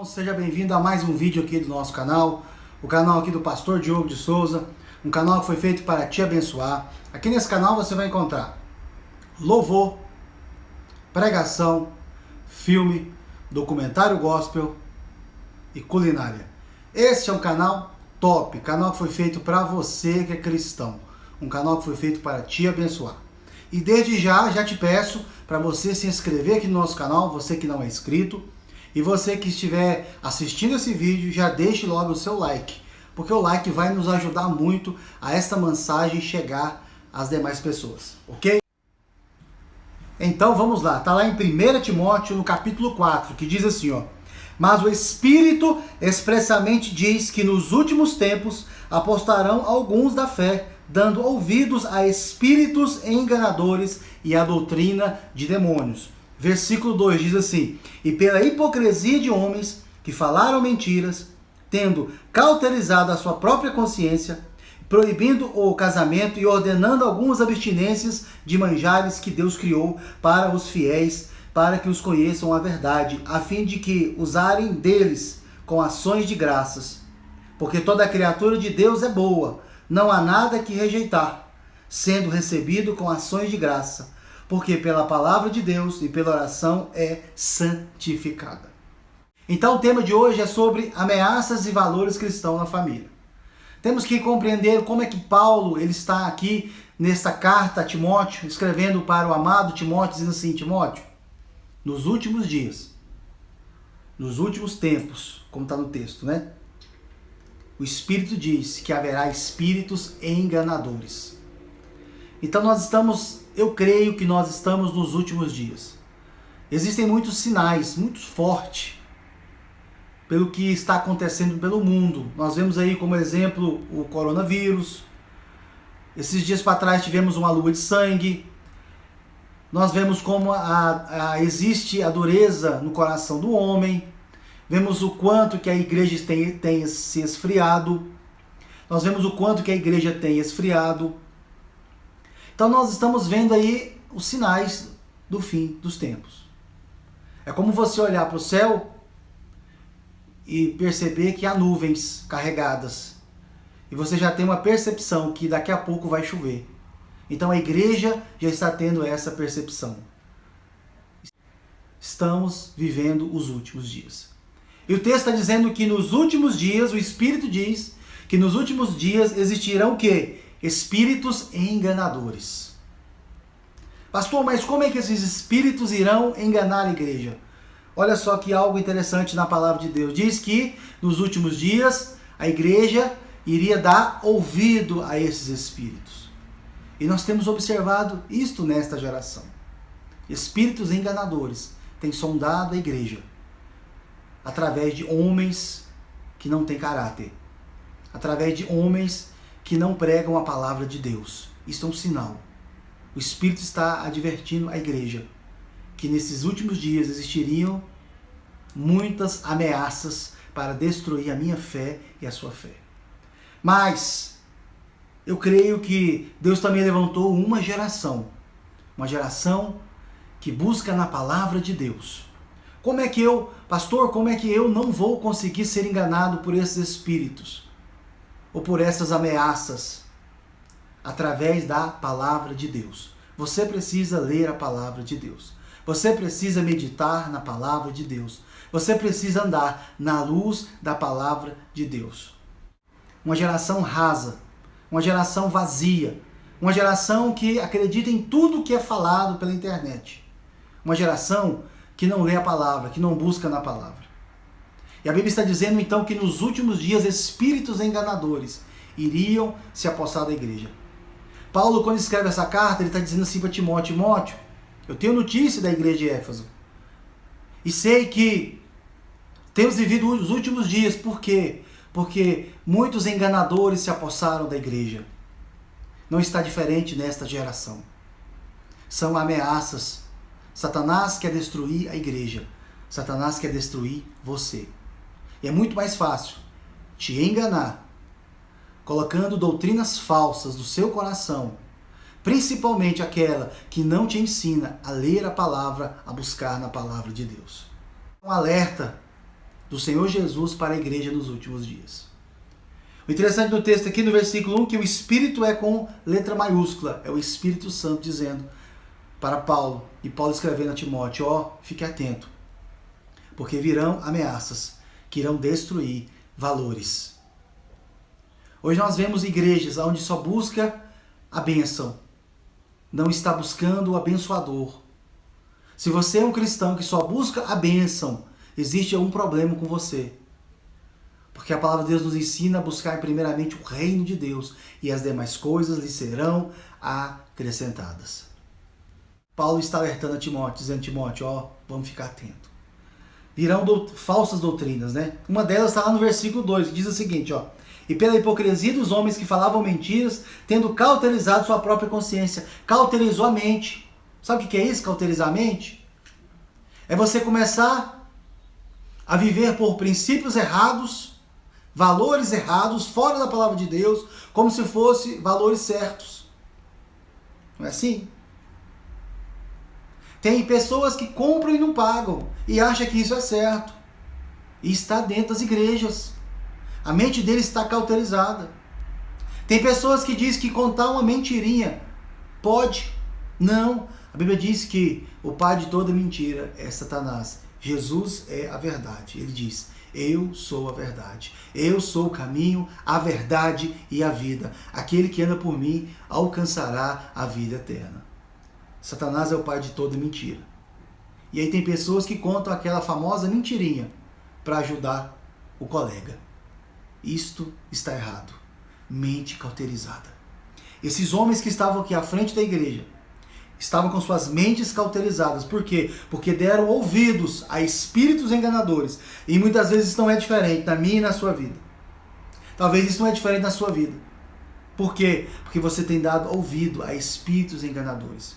Seja bem-vindo a mais um vídeo aqui do nosso canal, o canal aqui do Pastor Diogo de Souza, um canal que foi feito para te abençoar. Aqui nesse canal você vai encontrar louvor, pregação, filme, documentário gospel e culinária. Este é um canal top, canal que foi feito para você que é cristão, um canal que foi feito para te abençoar. E desde já te peço para você se inscrever aqui no nosso canal, você que não é inscrito. E você que estiver assistindo esse vídeo, já deixe logo o seu like, porque o like vai nos ajudar muito a esta mensagem chegar às demais pessoas, ok? Então vamos lá, tá lá em 1 Timóteo, no capítulo 4, que diz assim, ó: mas o Espírito expressamente diz que nos últimos tempos apostarão alguns da fé, dando ouvidos a espíritos enganadores e à doutrina de demônios. Versículo 2 diz assim: e pela hipocrisia de homens que falaram mentiras, tendo cauterizado a sua própria consciência, proibindo o casamento e ordenando algumas abstinências de manjares que Deus criou para os fiéis, para que os conheçam a verdade, a fim de que usarem deles com ações de graças. Porque toda criatura de Deus é boa, não há nada que rejeitar, sendo recebido com ações de graça, porque pela palavra de Deus e pela oração é santificada. Então o tema de hoje é sobre ameaças e valores cristãos na família. Temos que compreender como é que Paulo ele está aqui nesta carta a Timóteo, escrevendo para o amado Timóteo, dizendo assim: Timóteo, nos últimos dias, nos últimos tempos, como está no texto, né? O Espírito diz que haverá espíritos enganadores. Então eu creio que nós estamos nos últimos dias. Existem muitos sinais, muito fortes, pelo que está acontecendo pelo mundo. Nós vemos aí como exemplo o coronavírus. Esses dias para trás tivemos uma lua de sangue. Nós vemos como existe a dureza no coração do homem. Vemos o quanto que a igreja tem se esfriado. Nós vemos o quanto que a igreja tem esfriado. Então nós estamos vendo aí os sinais do fim dos tempos. É como você olhar para o céu e perceber que há nuvens carregadas. E você já tem uma percepção que daqui a pouco vai chover. Então a igreja já está tendo essa percepção. Estamos vivendo os últimos dias. E o texto está dizendo que nos últimos dias, o Espírito diz que nos últimos dias existirão o quê? Espíritos enganadores. Pastor, mas como é que esses espíritos irão enganar a igreja? Olha só que algo interessante na palavra de Deus. Diz que nos últimos dias a igreja iria dar ouvido a esses espíritos. E nós temos observado isto nesta geração. Espíritos enganadores têm sondado a igreja através de homens que não têm caráter, através de homens que não pregam a palavra de Deus. Isso é um sinal. O Espírito está advertindo a igreja que nesses últimos dias existiriam muitas ameaças para destruir a minha fé e a sua fé. Mas eu creio que Deus também levantou uma geração que busca na palavra de Deus. Pastor, como é que eu não vou conseguir ser enganado por esses espíritos? Ou por essas ameaças, através da palavra de Deus. Você precisa ler a palavra de Deus. Você precisa meditar na palavra de Deus. Você precisa andar na luz da palavra de Deus. Uma geração rasa, uma geração vazia, uma geração que acredita em tudo que é falado pela internet. Uma geração que não lê a palavra, que não busca na palavra. E a Bíblia está dizendo então que nos últimos dias espíritos enganadores iriam se apossar da igreja. Paulo, quando escreve essa carta, ele está dizendo assim para Timóteo: Timóteo, eu tenho notícia da igreja de Éfeso. E sei que temos vivido os últimos dias. Por quê? Porque muitos enganadores se apossaram da igreja. Não está diferente nesta geração. São ameaças. Satanás quer destruir a igreja. Satanás quer destruir você. E é muito mais fácil te enganar, colocando doutrinas falsas no seu coração, principalmente aquela que não te ensina a ler a palavra, a buscar na palavra de Deus. Um alerta do Senhor Jesus para a igreja nos últimos dias. O interessante do texto aqui no versículo 1 que o Espírito é com letra maiúscula, é o Espírito Santo dizendo para Paulo, e Paulo escrevendo a Timóteo, fique atento, porque virão ameaças que irão destruir valores. Hoje nós vemos igrejas onde só busca a bênção, não está buscando o abençoador. Se você é um cristão que só busca a bênção, existe algum problema com você. Porque a palavra de Deus nos ensina a buscar primeiramente o reino de Deus e as demais coisas lhe serão acrescentadas. Paulo está alertando a Timóteo, dizendo: Timóteo, vamos ficar atento. Virão falsas doutrinas, né? Uma delas está lá no versículo 2, que diz o seguinte, e pela hipocrisia dos homens que falavam mentiras, tendo cauterizado sua própria consciência. Cauterizou a mente. Sabe o que é isso, cauterizar a mente? É você começar a viver por princípios errados, valores errados, fora da palavra de Deus, como se fossem valores certos. Não é assim? Tem pessoas que compram e não pagam, e acham que isso é certo. E está dentro das igrejas. A mente deles está cauterizada. Tem pessoas que dizem que contar uma mentirinha pode. Não. A Bíblia diz que o pai de toda mentira é Satanás. Jesus é a verdade. Ele diz: eu sou a verdade. Eu sou o caminho, a verdade e a vida. Aquele que anda por mim alcançará a vida eterna. Satanás é o pai de toda mentira. E aí tem pessoas que contam aquela famosa mentirinha para ajudar o colega. Isto está errado. Mente cauterizada. Esses homens que estavam aqui à frente da igreja estavam com suas mentes cauterizadas. Por quê? Porque deram ouvidos a espíritos enganadores. E muitas vezes isso não é diferente na minha e na sua vida. Talvez isso não é diferente na sua vida. Por quê? Porque você tem dado ouvido a espíritos enganadores.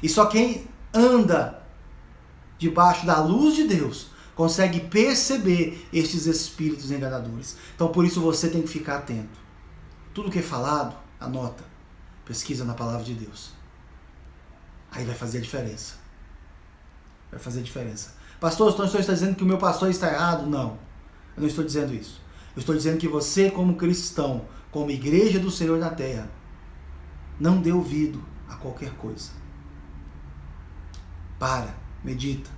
E só quem anda debaixo da luz de Deus consegue perceber estes espíritos enganadores. Então por isso você tem que ficar atento. Tudo que é falado, anota. Pesquisa na palavra de Deus. Aí vai fazer a diferença. Vai fazer a diferença. Pastor, então o senhor está dizendo que o meu pastor está errado? Não. Eu não estou dizendo isso. Eu estou dizendo que você, como cristão, como igreja do Senhor na terra, não dê ouvido a qualquer coisa. Para, medita,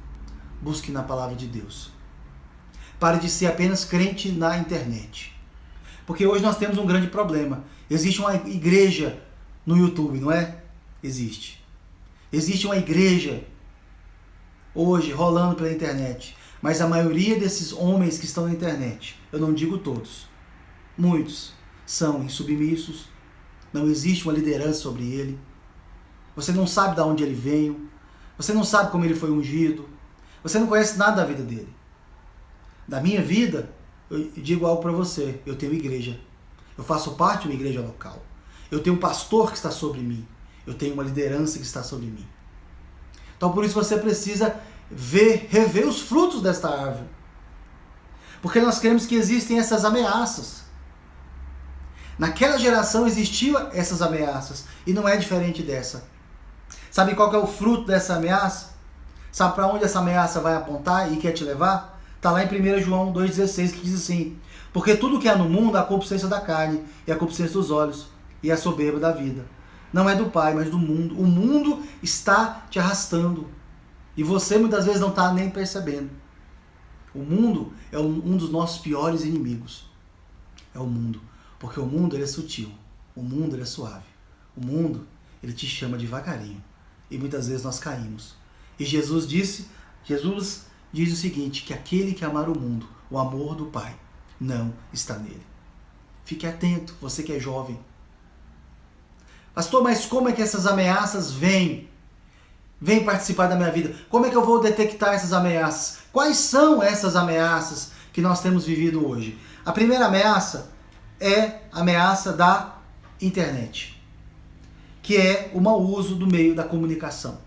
busque na palavra de Deus. Pare de ser apenas crente na internet. Porque hoje nós temos um grande problema. Existe uma igreja no YouTube, não é? Existe. Existe uma igreja hoje rolando pela internet. Mas a maioria desses homens que estão na internet, eu não digo todos, muitos, são insubmissos. Não existe uma liderança sobre ele. Você não sabe de onde ele veio. Você não sabe como ele foi ungido. Você não conhece nada da vida dele. Da minha vida, eu digo algo para você. Eu tenho igreja. Eu faço parte de uma igreja local. Eu tenho um pastor que está sobre mim. Eu tenho uma liderança que está sobre mim. Então por isso você precisa rever os frutos desta árvore. Porque nós cremos que existem essas ameaças. Naquela geração existiam essas ameaças. E não é diferente dessa. Sabe qual que é o fruto dessa ameaça? Sabe para onde essa ameaça vai apontar e quer te levar? Está lá em 1 João 2,16 que diz assim: porque tudo que há no mundo é a concupiscência da carne, e a concupiscência dos olhos, e a soberba da vida. Não é do Pai, mas do mundo. O mundo está te arrastando. E você muitas vezes não está nem percebendo. O mundo é um dos nossos piores inimigos. É o mundo. Porque o mundo ele é sutil. O mundo ele é suave. O mundo ele te chama devagarinho. E muitas vezes nós caímos. E Jesus diz o seguinte, que aquele que amar o mundo, o amor do Pai, não está nele. Fique atento, você que é jovem. Pastor, mas como é que essas ameaças vêm participar da minha vida? Como é que eu vou detectar essas ameaças? Quais são essas ameaças que nós temos vivido hoje? A primeira ameaça é a ameaça da internet, que é o mau uso do meio da comunicação.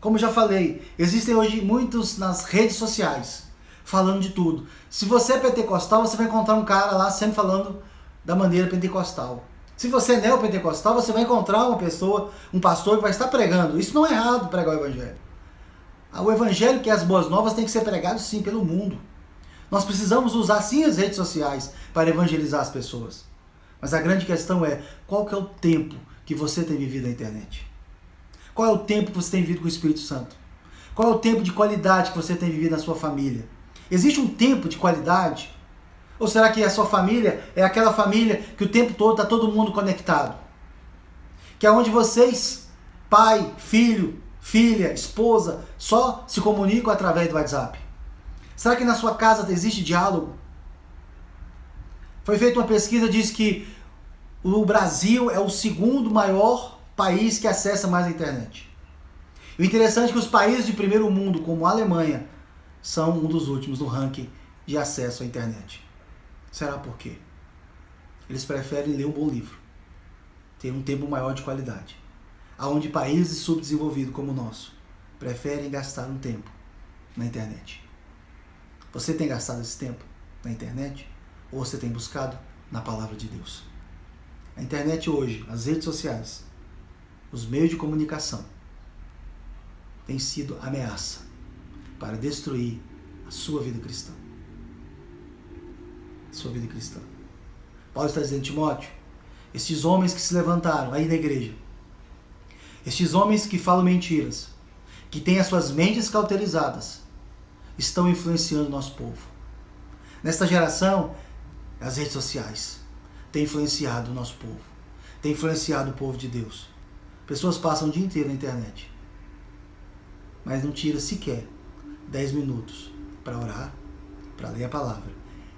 Como eu já falei, existem hoje muitos nas redes sociais falando de tudo. Se você é pentecostal, você vai encontrar um cara lá sempre falando da maneira pentecostal. Se você é neopentecostal, você vai encontrar uma pessoa, um pastor que vai estar pregando. Isso não é errado, pregar o evangelho. O evangelho, que é as boas novas, tem que ser pregado sim pelo mundo. Nós precisamos usar sim as redes sociais para evangelizar as pessoas. Mas a grande questão é, qual que é o tempo que você tem vivido na internet? Qual é o tempo que você tem vivido com o Espírito Santo? Qual é o tempo de qualidade que você tem vivido na sua família? Existe um tempo de qualidade? Ou será que a sua família é aquela família que o tempo todo está todo mundo conectado? Que é onde vocês, pai, filho, filha, esposa, só se comunicam através do WhatsApp? Será que na sua casa existe diálogo? Foi feita uma pesquisa que diz que o Brasil é o segundo maior país que acessa mais a internet. E o interessante é que os países de primeiro mundo, como a Alemanha, são um dos últimos no ranking de acesso à internet. Será por quê? Eles preferem ler um bom livro, ter um tempo maior de qualidade. Aonde países subdesenvolvidos como o nosso preferem gastar um tempo na internet. Você tem gastado esse tempo na internet? Ou você tem buscado na palavra de Deus? A internet hoje, as redes sociais, os meios de comunicação, têm sido ameaça para destruir a sua vida cristã. Sua vida cristã. Paulo está dizendo, Timóteo, estes homens que se levantaram aí na igreja, estes homens que falam mentiras, que têm as suas mentes cauterizadas, estão influenciando o nosso povo. Nesta geração, as redes sociais têm influenciado o nosso povo, têm influenciado o povo de Deus. Pessoas passam o dia inteiro na internet, mas não tira sequer 10 minutos para orar, para ler a palavra.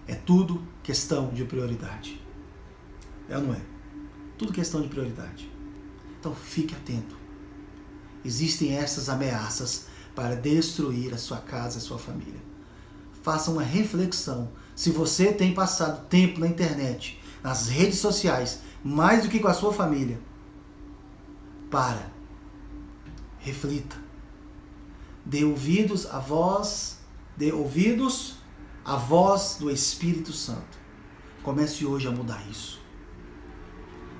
É tudo questão de prioridade. É ou não é? Tudo questão de prioridade. Então fique atento. Existem essas ameaças para destruir a sua casa, a sua família. Faça uma reflexão. Se você tem passado tempo na internet, nas redes sociais, mais do que com a sua família, reflita. Dê ouvidos à voz do Espírito Santo. Comece hoje a mudar isso.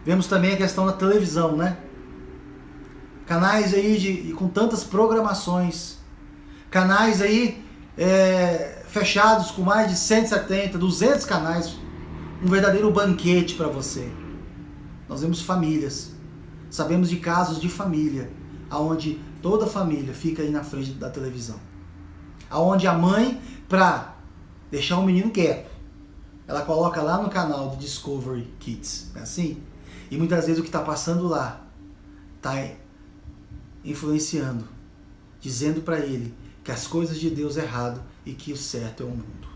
Vemos também a questão da televisão, né? Canais aí com tantas programações, canais aí fechados com mais de 170, 200 canais, um verdadeiro banquete para você. Nós vemos famílias, sabemos de casos de família, onde toda a família fica aí na frente da televisão. Onde a mãe, para deixar o menino quieto, ela coloca lá no canal do Discovery Kids, é assim? E muitas vezes o que está passando lá está influenciando, dizendo para ele que as coisas de Deus é errado e que o certo é o mundo.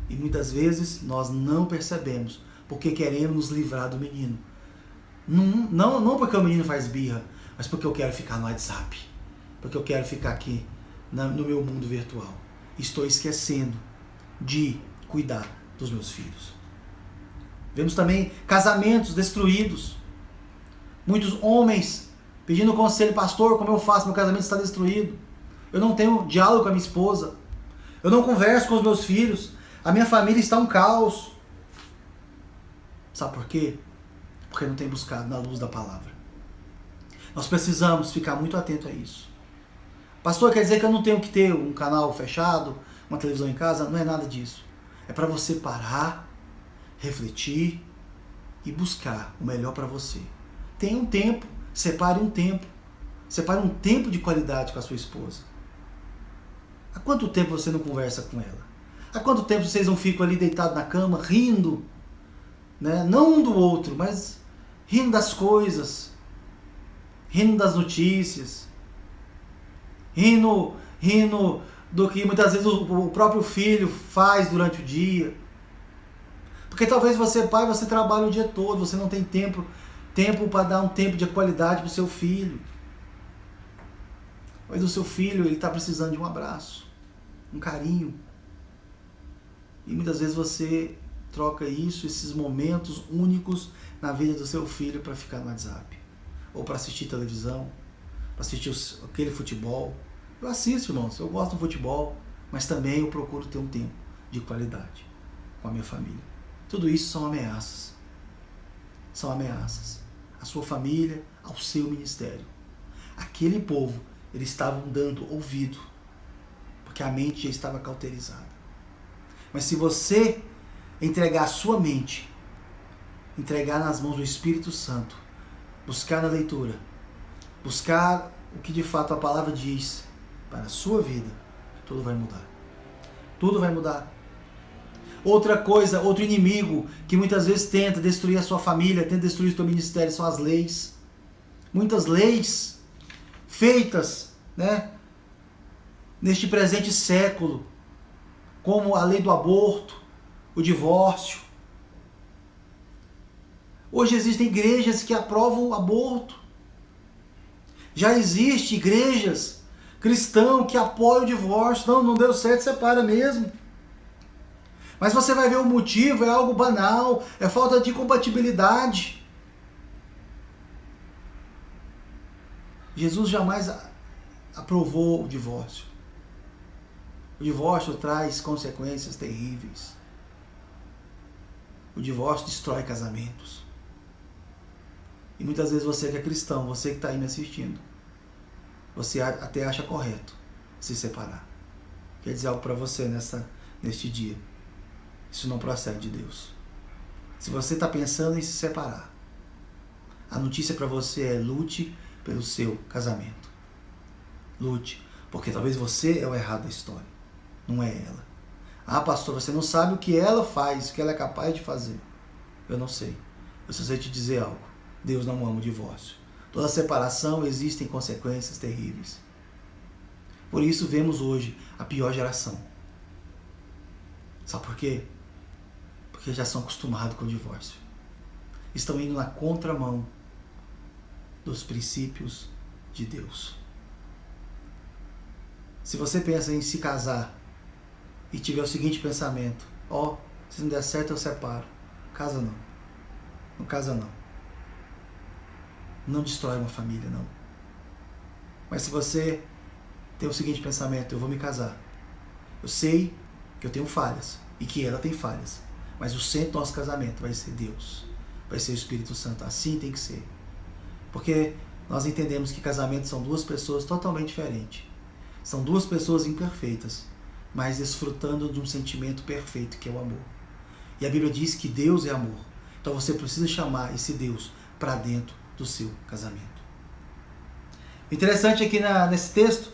E muitas vezes nós não percebemos porque queremos nos livrar do menino. Não porque o menino faz birra, mas porque eu quero ficar no WhatsApp, porque eu quero ficar aqui no meu mundo virtual. Estou esquecendo de cuidar dos meus filhos. Vemos também casamentos destruídos. Muitos homens pedindo conselho, pastor, como eu faço? Meu casamento está destruído. Eu não tenho diálogo com a minha esposa. Eu não converso com os meus filhos. A minha família está um caos. Sabe por quê? Porque não tem buscado na luz da palavra. Nós precisamos ficar muito atento a isso. Pastor, quer dizer que eu não tenho que ter um canal fechado, uma televisão em casa? Não é nada disso. É para você parar, refletir e buscar o melhor para você. Tenha um tempo, separe um tempo. Separe um tempo de qualidade com a sua esposa. Há quanto tempo você não conversa com ela? Há quanto tempo vocês não ficam ali deitados na cama, rindo? Né? Não um do outro, mas rindo das coisas, rindo das notícias, rindo do que muitas vezes o próprio filho faz durante o dia. Porque talvez você, pai, você trabalha o dia todo, você não tem tempo para dar um tempo de qualidade para o seu filho. Mas o seu filho, ele está precisando de um abraço, um carinho. E muitas vezes você troca esses momentos únicos na vida do seu filho para ficar no WhatsApp. Ou para assistir televisão, para assistir aquele futebol. Eu assisto, irmãos, eu gosto do futebol, mas também eu procuro ter um tempo de qualidade com a minha família. Tudo isso são ameaças. São ameaças à sua família, ao seu ministério. Aquele povo, eles estavam dando ouvido, porque a mente já estava cauterizada. Mas se você entregar a sua mente, entregar nas mãos do Espírito Santo, buscar na leitura, buscar o que de fato a palavra diz para a sua vida, tudo vai mudar. Tudo vai mudar. Outra coisa, outro inimigo que muitas vezes tenta destruir a sua família, tenta destruir o seu ministério, são as leis. Muitas leis feitas, né, neste presente século, como a lei do aborto, o divórcio. Hoje existem igrejas que aprovam o aborto. Já existem igrejas cristãs que apoiam o divórcio. Não deu certo, separa mesmo. Mas você vai ver o motivo, é algo banal, é falta de compatibilidade. Jesus jamais aprovou o divórcio. O divórcio traz consequências terríveis. O divórcio destrói casamentos. E muitas vezes você que é cristão, você que está aí me assistindo, você até acha correto se separar. Quer dizer algo para você neste dia. Isso não procede de Deus. Se você está pensando em se separar, a notícia para você é: lute pelo seu casamento. Lute, porque talvez você é o errado da história, não é ela. Ah, pastor, você não sabe o que ela faz, o que ela é capaz de fazer. Eu não sei. Eu só sei te dizer algo. Deus não ama o divórcio. Toda separação existem consequências terríveis. Por isso vemos hoje a pior geração. Sabe por quê? Porque já são acostumados com o divórcio. Estão indo na contramão dos princípios de Deus. Se você pensa em se casar e tiver o seguinte pensamento: se não der certo eu separo. Casa não. Não casa não. Não destrói uma família, não. Mas se você tem o seguinte pensamento: eu vou me casar. Eu sei que eu tenho falhas e que ela tem falhas, mas o centro do nosso casamento vai ser Deus. Vai ser o Espírito Santo. Assim tem que ser. Porque nós entendemos que casamento são duas pessoas totalmente diferentes. São duas pessoas imperfeitas, mas desfrutando de um sentimento perfeito, que é o amor. E a Bíblia diz que Deus é amor. Então você precisa chamar esse Deus para dentro do seu casamento. O interessante aqui nesse texto,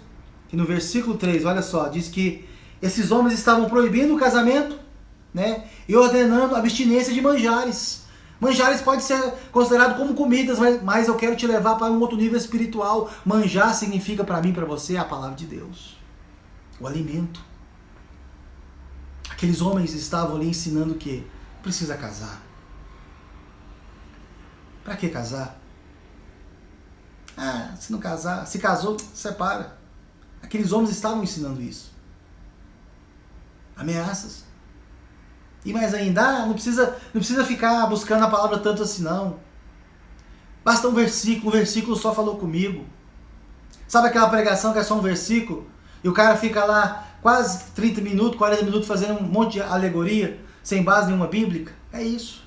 que no versículo 3, olha só, diz que esses homens estavam proibindo o casamento, né, e ordenando a abstinência de manjares. Manjares pode ser considerado como comidas, mas eu quero te levar para um outro nível espiritual. Manjar significa para mim e para você a palavra de Deus. O alimento. Aqueles homens estavam ali ensinando que precisa casar. Para que casar? Se não casar, se casou, separa. Aqueles homens estavam ensinando isso. Ameaças. E mais ainda, não precisa ficar buscando a palavra tanto assim não. Basta um versículo só falou comigo. Sabe aquela pregação que é só um versículo? E o cara fica lá quase 30 minutos, 40 minutos fazendo um monte de alegoria, sem base nenhuma bíblica? É isso.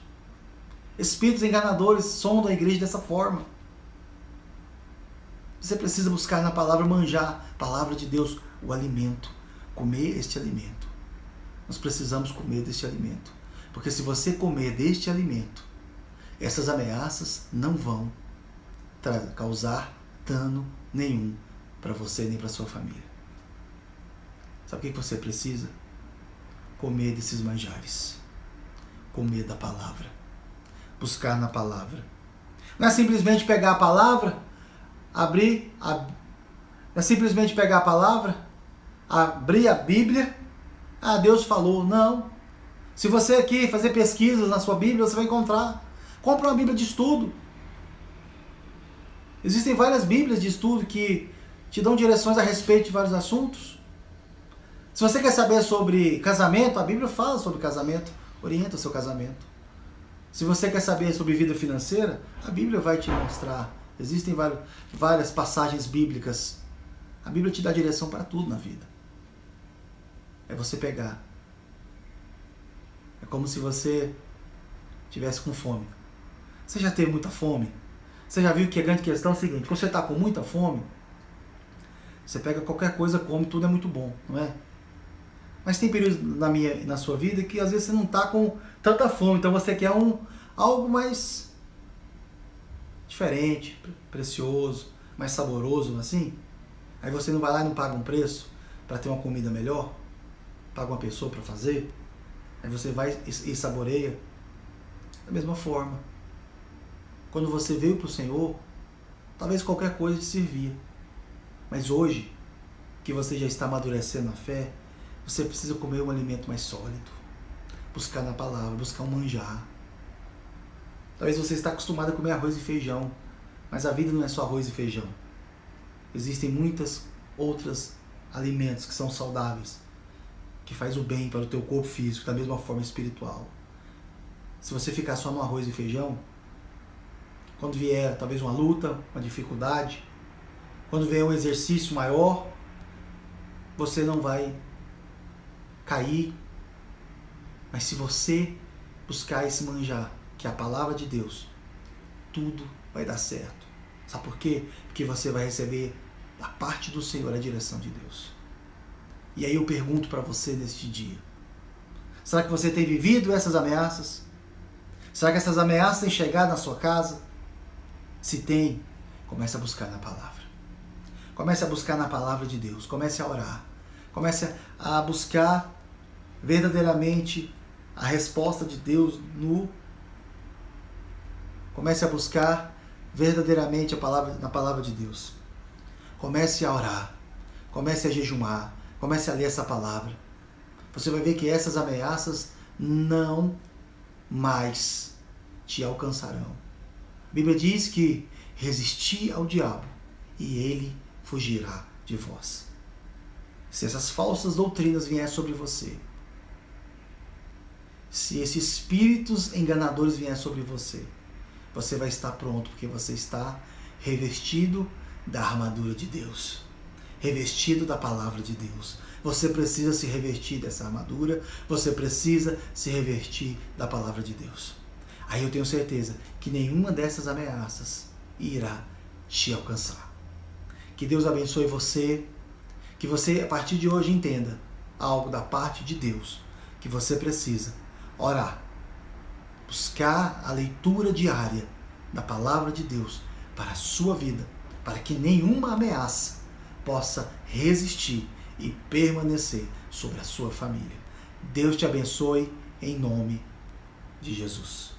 Espíritos enganadores sondam a igreja dessa forma. Você precisa buscar na palavra, manjar, palavra de Deus, o alimento. Comer este alimento. Nós precisamos comer deste alimento. Porque se você comer deste alimento, essas ameaças não vão causar dano nenhum para você nem para sua família. Sabe o que você precisa? Comer desses manjares. Comer da palavra. Buscar na palavra. Não é simplesmente pegar a palavra, abrir a Bíblia. Deus falou. Não. Se você aqui fazer pesquisas na sua Bíblia, você vai encontrar. Compra uma Bíblia de estudo. Existem várias Bíblias de estudo que te dão direções a respeito de vários assuntos. Se você quer saber sobre casamento, a Bíblia fala sobre casamento. Orienta o seu casamento. Se você quer saber sobre vida financeira, a Bíblia vai te mostrar. Existem várias passagens bíblicas. A Bíblia te dá direção para tudo na vida. É você pegar. É como se você tivesse com fome. Você já teve muita fome? Você já viu que a grande questão é o seguinte: quando você está com muita fome, você pega qualquer coisa, come, tudo é muito bom, não é? Mas tem períodos na sua vida que às vezes você não está com tanta fome, então você quer algo mais diferente, precioso, mais saboroso, assim. Aí você não vai lá e não paga um preço para ter uma comida melhor, paga uma pessoa para fazer, aí você vai e saboreia. Da mesma forma, quando você veio para o Senhor, talvez qualquer coisa te servia, mas hoje, que você já está amadurecendo na fé, você precisa comer um alimento mais sólido, buscar na palavra, buscar um manjar. Talvez você está acostumado a comer arroz e feijão, mas a vida não é só arroz e feijão. Existem muitas outros alimentos que são saudáveis, que faz o bem para o teu corpo físico, da mesma forma espiritual. Se você ficar só no arroz e feijão, quando vier talvez uma luta, uma dificuldade, quando vier um exercício maior, você não vai cair. Mas se você buscar esse manjar, que é a palavra de Deus, tudo vai dar certo. Sabe por quê? Porque você vai receber da parte do Senhor a direção de Deus. E aí eu pergunto para você neste dia, será que você tem vivido essas ameaças? Será que essas ameaças têm chegado na sua casa? Se tem, comece a buscar na palavra. Comece a buscar na palavra de Deus. Comece a orar. Comece a buscar verdadeiramente a resposta de Deus Comece a buscar verdadeiramente na palavra de Deus. Comece a orar. Comece a jejuar. Comece a ler essa palavra. Você vai ver que essas ameaças não mais te alcançarão. A Bíblia diz que resisti ao diabo e ele fugirá de vós. Se essas falsas doutrinas vierem sobre você, se esses espíritos enganadores vierem sobre você, você vai estar pronto, porque você está revestido da armadura de Deus, revestido da palavra de Deus. Você precisa se revestir dessa armadura, você precisa se revestir da palavra de Deus. Aí eu tenho certeza que nenhuma dessas ameaças irá te alcançar. Que Deus abençoe você, que você a partir de hoje entenda algo da parte de Deus, que você precisa orar, buscar a leitura diária da palavra de Deus para a sua vida, para que nenhuma ameaça possa resistir e permanecer sobre a sua família. Deus te abençoe em nome de Jesus.